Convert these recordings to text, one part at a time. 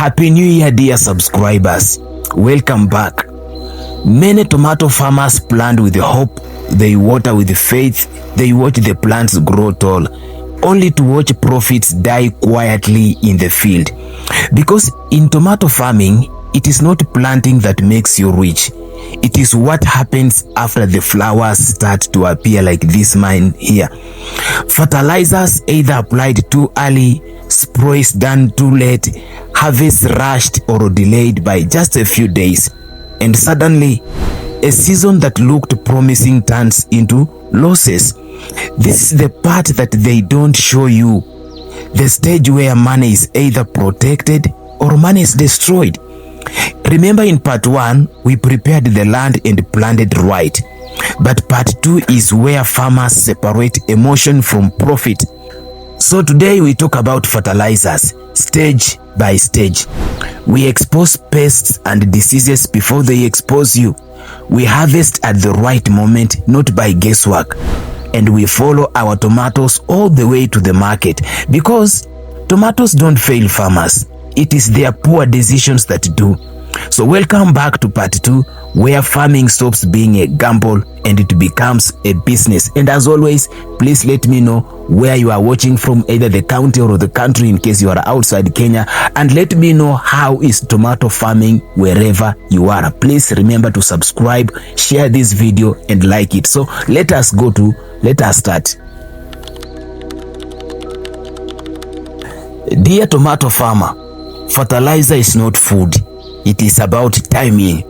Happy New Year, dear subscribers. Welcome back. Many tomato farmers plant with hope, they water with faith, they watch the plants grow tall, only to watch profits die quietly in the field. Because in tomato farming, it is not planting that makes you rich. It is what happens after the flowers start to appear, like this mine here. Fertilizers either applied too early, sprays done too late, harvest rushed or delayed by just a few days, and suddenly a season that looked promising turns into losses. This is the part that they don't show you, the stage where money is either protected or money is destroyed. Remember, in part 1, we prepared the land and planted right. But part 2 is where farmers separate emotion from profit. So today we talk about fertilizers, stage by stage. We expose pests and diseases before they expose you. We harvest at the right moment, not by guesswork. And we follow our tomatoes all the way to the market, because tomatoes don't fail farmers. It is their poor decisions that do. So welcome back to part 2, where farming stops being a gamble and it becomes a business. And as always, please let me know where you are watching from, either the county or the country in case you are outside Kenya, and let me know how is tomato farming wherever you are. Please remember to subscribe, share this video and like it. So let us start. Dear tomato farmer, fertilizer is not food. It is about timing.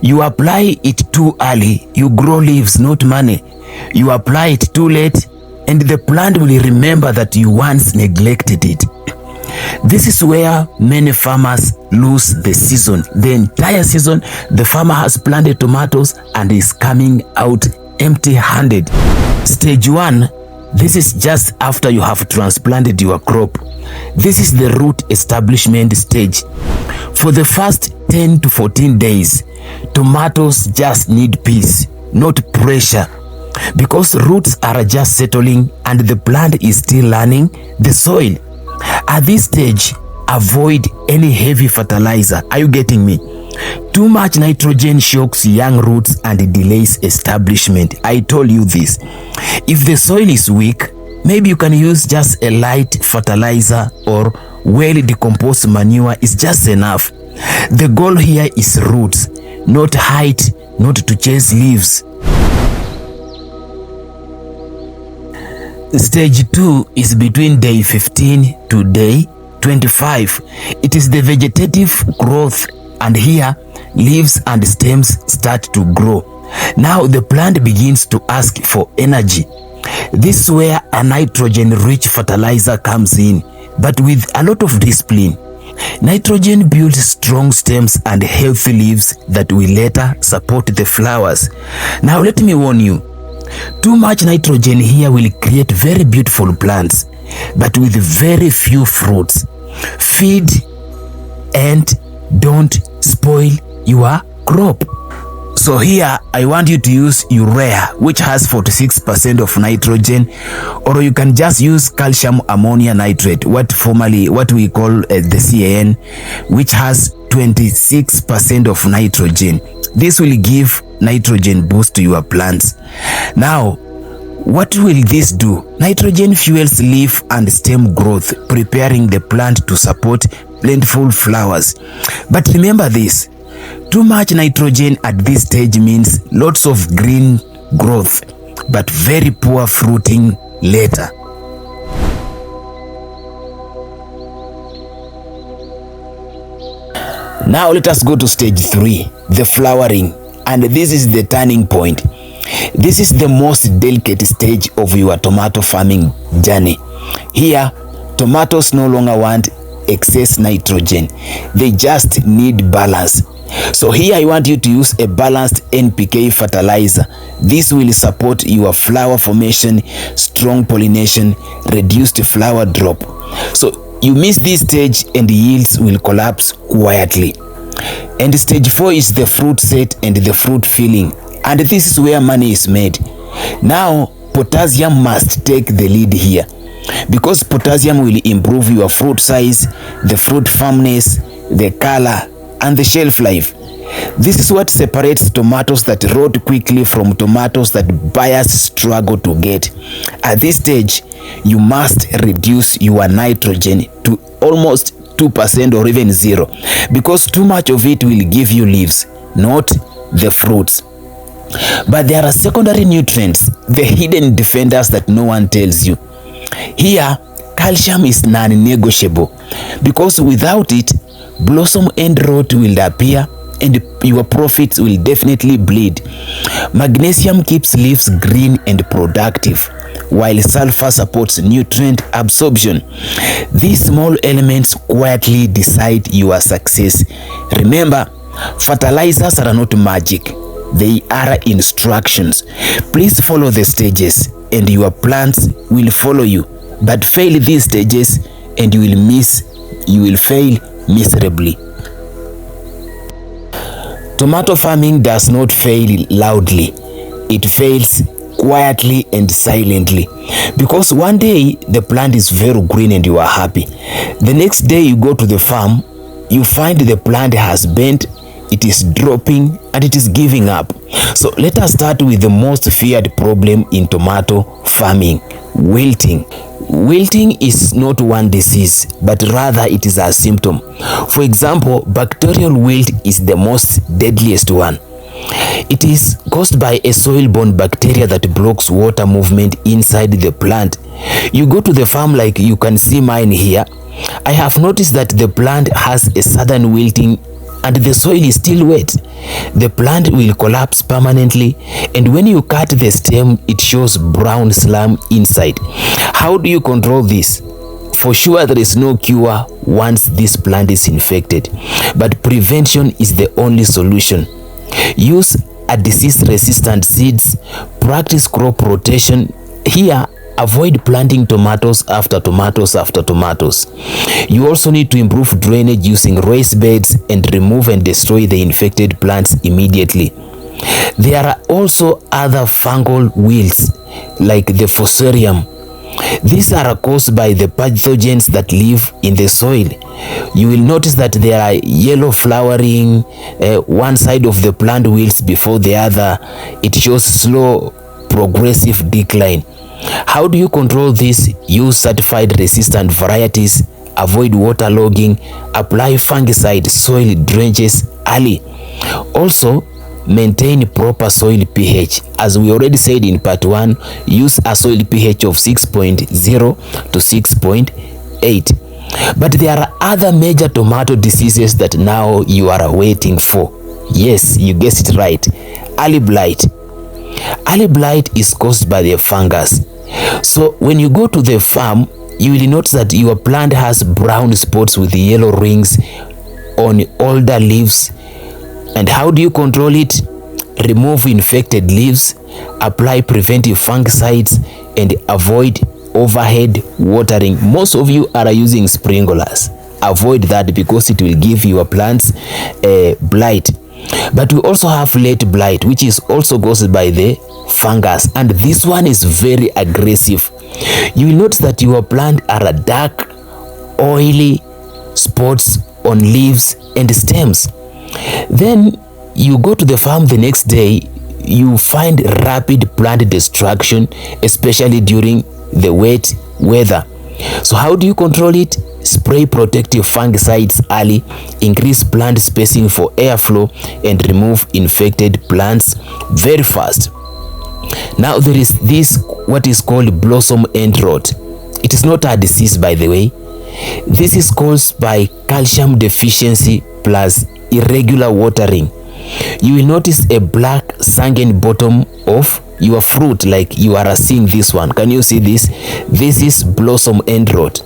You apply it too early, you grow leaves, not money. You apply it too late, and the plant will remember that you once neglected it. This is where many farmers lose the season. The entire season, the farmer has planted tomatoes and is coming out empty-handed. Stage 1, this is just after you have transplanted your crop. This is the root establishment stage. For the first 10 to 14 days, tomatoes just need peace, not pressure, because roots are just settling and the plant is still learning the soil. At this stage, avoid any heavy fertilizer. Are you getting me? Too much nitrogen shocks young roots and delays establishment. I told you this. If the soil is weak, maybe you can use just a light fertilizer, or well decomposed manure is just enough. The goal here is roots, not height, not to chase leaves. Stage 2 is between day 15 to day 25. It is the vegetative growth, and here leaves and stems start to grow. Now the plant begins to ask for energy. This is where a nitrogen-rich fertilizer comes in, but with a lot of discipline. Nitrogen builds strong stems and healthy leaves that will later support the flowers. Now let me warn you, too much nitrogen here will create very beautiful plants, but with very few fruits. Feed and don't spoil your crop. So here I want you to use urea, which has 46% of nitrogen, or you can just use calcium ammonia nitrate, what we call the CAN, which has 26% of nitrogen. This will give nitrogen boost to your plants. Now, what will this do? Nitrogen fuels leaf and stem growth, preparing the plant to support plentiful flowers. But remember this, too much nitrogen at this stage means lots of green growth, but very poor fruiting later. Now let us go to stage 3, the flowering, and this is the turning point. This is the most delicate stage of your tomato farming journey. Here, tomatoes no longer want excess nitrogen, they just need balance. So here I want you to use a balanced NPK fertilizer. This will support your flower formation, strong pollination, reduced flower drop. So you miss this stage and yields will collapse quietly. And stage 4 is the fruit set and the fruit filling, and this is where money is made. Now potassium must take the lead here, because potassium will improve your fruit size, the fruit firmness, the color, and the shelf life. This is what separates tomatoes that rot quickly from tomatoes that buyers struggle to get. At this stage, you must reduce your nitrogen to almost 2% or even 0, because too much of it will give you leaves, not the fruits. But there are secondary nutrients, the hidden defenders that no one tells you. Here, calcium is non-negotiable, because without it, blossom end rot will appear and your profits will definitely bleed. Magnesium keeps leaves green and productive, while sulfur supports nutrient absorption. These small elements quietly decide your success. Remember, fertilizers are not magic. They are instructions. Please follow the stages and your plants will follow you. But fail these stages and you will fail miserably. Tomato farming does not fail loudly. It fails quietly and silently, because one day the plant is very green and you are happy. The next day you go to the farm, you find the plant has bent, it is dropping, and it is giving up. So let us start with the most feared problem in tomato farming: wilting. Wilting is not one disease, but rather it is a symptom. For example, bacterial wilt is the most deadliest one. It is caused by a soil-borne bacteria that blocks water movement inside the plant. You go to the farm like you can see mine here. I have noticed that the plant has a sudden wilting and the soil is still wet. The plant will collapse permanently, and when you cut the stem, it shows brown slime inside. How do you control this? For sure, there is no cure once this plant is infected, but prevention is the only solution. Use a disease-resistant seeds, practice crop rotation. Here, avoid planting tomatoes after tomatoes after tomatoes. You also need to improve drainage using raised beds and remove and destroy the infected plants immediately. There are also other fungal wilts like the fusarium. These are caused by the pathogens that live in the soil. You will notice that there are yellow flowering, one side of the plant wilts before the other. It shows slow progressive decline. How do you control this? Use certified resistant varieties, avoid waterlogging, apply fungicide soil drenches early. Also, maintain proper soil pH. As we already said in part 1, use a soil pH of 6.0 to 6.8. But there are other major tomato diseases that now you are waiting for. Yes, you guessed it right. Early blight. Early blight is caused by the fungus. So when you go to the farm, you will notice that your plant has brown spots with yellow rings on older leaves. And how do you control it? Remove infected leaves, apply preventive fungicides, and avoid overhead watering. Most of you are using sprinklers. Avoid that because it will give your plants a blight. But we also have late blight, which is also caused by the fungus, and this one is very aggressive. You will notice that your plant are dark, oily spots on leaves and stems. Then you go to the farm the next day, you find rapid plant destruction, especially during the wet weather. So how do you control it? Spray protective fungicides early, increase plant spacing for airflow, and remove infected plants very fast. Now there is this what is called blossom end rot. It is not a disease, by the way. This is caused by calcium deficiency plus irregular watering. You will notice a black sunken bottom of your fruit like you are seeing this one. Can you see this? This is blossom end rot.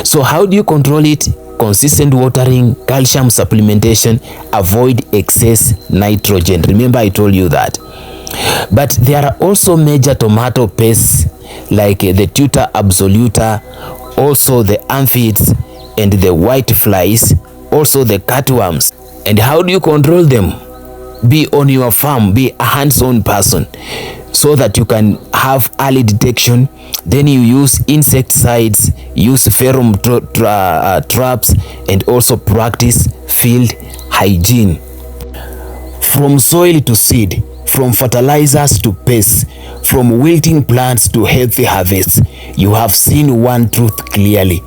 So how do you control it? Consistent watering, calcium supplementation, avoid excess nitrogen. Remember I told you that. But there are also major tomato pests like the tuta absoluta, also the aphids and the white flies, also the cutworms. And how do you control them? Be on your farm, be a hands-on person so that you can have early detection. Then you use insecticides, use pheromone traps, and also practice field hygiene. From soil to seed, from fertilizers to pests, from wilting plants to healthy harvests, you have seen one truth clearly.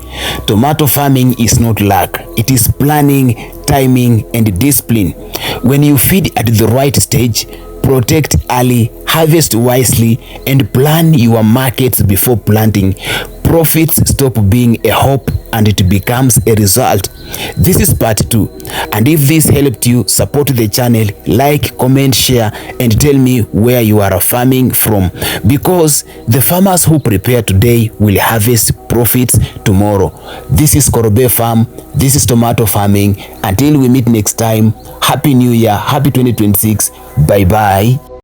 Tomato farming is not luck. It is planning, timing, and discipline. When you feed at the right stage, protect early, harvest wisely, and plan your markets before planting, profits stop being a hope and it becomes a result. This is part 2, and if this helped you, support the channel, like, comment, share, and tell me where you are farming from, because the farmers who prepare today will harvest profits tomorrow. This is Korobe Farm. This is tomato farming. Until we meet next time, happy new year, happy 2026. Bye bye.